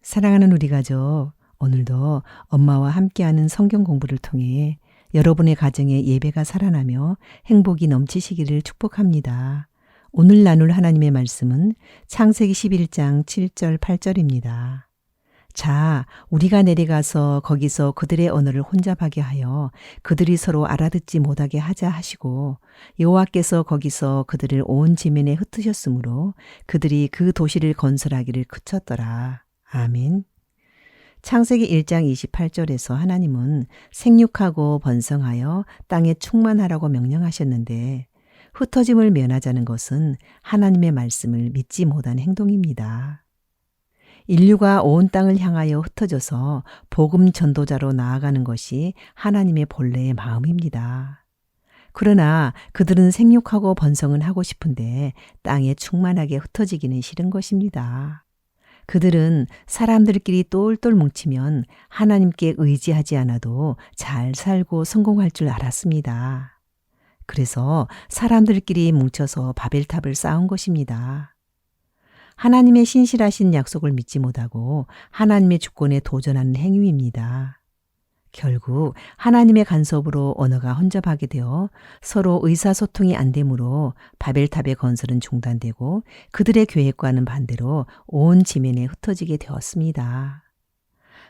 사랑하는 우리 가족, 오늘도 엄마와 함께하는 성경 공부를 통해 여러분의 가정에 예배가 살아나며 행복이 넘치시기를 축복합니다. 오늘 나눌 하나님의 말씀은 창세기 11장 7절 8절입니다. 자, 우리가 내려가서 거기서 그들의 언어를 혼잡하게 하여 그들이 서로 알아듣지 못하게 하자 하시고 여호와께서 거기서 그들을 온 지면에 흩으셨으므로 그들이 그 도시를 건설하기를 그쳤더라. 아멘. 창세기 1장 28절에서 하나님은 생육하고 번성하여 땅에 충만하라고 명령하셨는데 흩어짐을 면하자는 것은 하나님의 말씀을 믿지 못한 행동입니다. 인류가 온 땅을 향하여 흩어져서 복음 전도자로 나아가는 것이 하나님의 본래의 마음입니다. 그러나 그들은 생육하고 번성은 하고 싶은데 땅에 충만하게 흩어지기는 싫은 것입니다. 그들은 사람들끼리 똘똘 뭉치면 하나님께 의지하지 않아도 잘 살고 성공할 줄 알았습니다. 그래서 사람들끼리 뭉쳐서 바벨탑을 쌓은 것입니다. 하나님의 신실하신 약속을 믿지 못하고 하나님의 주권에 도전하는 행위입니다. 결국 하나님의 간섭으로 언어가 혼잡하게 되어 서로 의사소통이 안 되므로 바벨탑의 건설은 중단되고 그들의 계획과는 반대로 온 지면에 흩어지게 되었습니다.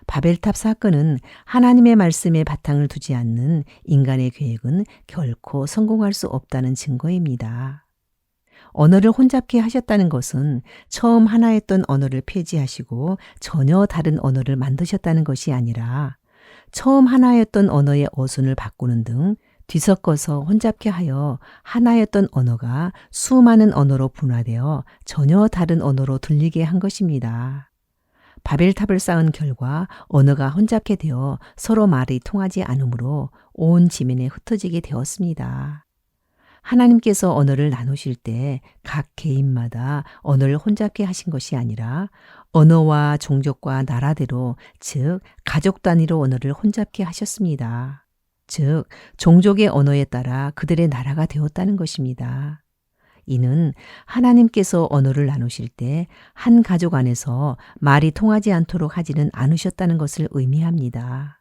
바벨탑 사건은 하나님의 말씀에 바탕을 두지 않는 인간의 계획은 결코 성공할 수 없다는 증거입니다. 언어를 혼잡케 하셨다는 것은 처음 하나였던 언어를 폐지하시고 전혀 다른 언어를 만드셨다는 것이 아니라 처음 하나였던 언어의 어순을 바꾸는 등 뒤섞어서 혼잡케 하여 하나였던 언어가 수많은 언어로 분화되어 전혀 다른 언어로 들리게 한 것입니다. 바벨탑을 쌓은 결과 언어가 혼잡게 되어 서로 말이 통하지 않으므로 온 지면에 흩어지게 되었습니다. 하나님께서 언어를 나누실 때 각 개인마다 언어를 혼잡케 하신 것이 아니라 언어와 종족과 나라대로 즉 가족 단위로 언어를 혼잡케 하셨습니다. 즉 종족의 언어에 따라 그들의 나라가 되었다는 것입니다. 이는 하나님께서 언어를 나누실 때 한 가족 안에서 말이 통하지 않도록 하지는 않으셨다는 것을 의미합니다.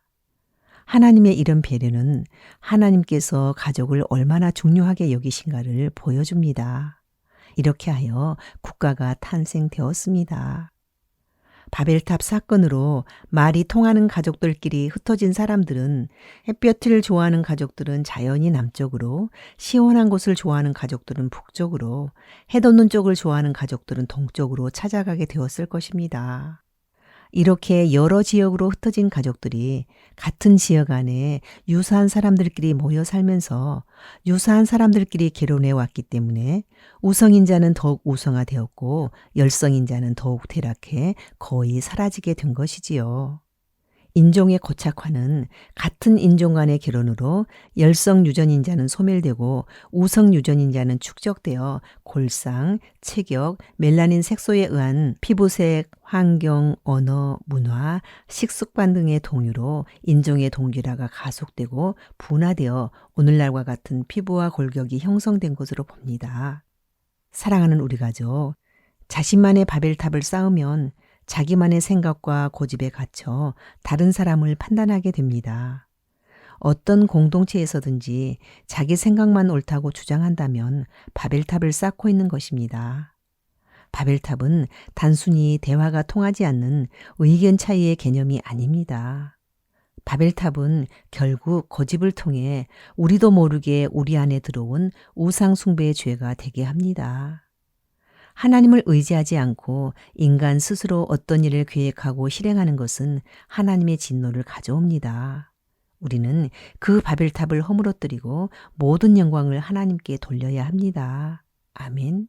하나님의 이런 배려는 하나님께서 가족을 얼마나 중요하게 여기신가를 보여줍니다. 이렇게 하여 국가가 탄생되었습니다. 바벨탑 사건으로 말이 통하는 가족들끼리 흩어진 사람들은 햇볕을 좋아하는 가족들은 자연히 남쪽으로, 시원한 곳을 좋아하는 가족들은 북쪽으로, 해 돋는 쪽을 좋아하는 가족들은 동쪽으로 찾아가게 되었을 것입니다. 이렇게 여러 지역으로 흩어진 가족들이 같은 지역 안에 유사한 사람들끼리 모여 살면서 유사한 사람들끼리 결혼해 왔기 때문에 우성인자는 더욱 우성화되었고 열성인자는 더욱 퇴락해 거의 사라지게 된 것이지요. 인종의 고착화는 같은 인종 간의 결혼으로 열성 유전인자는 소멸되고 우성 유전인자는 축적되어 골상, 체격, 멜라닌 색소에 의한 피부색, 환경, 언어, 문화, 식습관 등의 동요로 인종의 동질화가 가속되고 분화되어 오늘날과 같은 피부와 골격이 형성된 것으로 봅니다. 사랑하는 우리 가족, 자신만의 바벨탑을 쌓으면 자기만의 생각과 고집에 갇혀 다른 사람을 판단하게 됩니다. 어떤 공동체에서든지 자기 생각만 옳다고 주장한다면 바벨탑을 쌓고 있는 것입니다. 바벨탑은 단순히 대화가 통하지 않는 의견 차이의 개념이 아닙니다. 바벨탑은 결국 고집을 통해 우리도 모르게 우리 안에 들어온 우상숭배의 죄가 되게 합니다. 하나님을 의지하지 않고 인간 스스로 어떤 일을 계획하고 실행하는 것은 하나님의 진노를 가져옵니다. 우리는 그 바벨탑을 허물어뜨리고 모든 영광을 하나님께 돌려야 합니다. 아멘.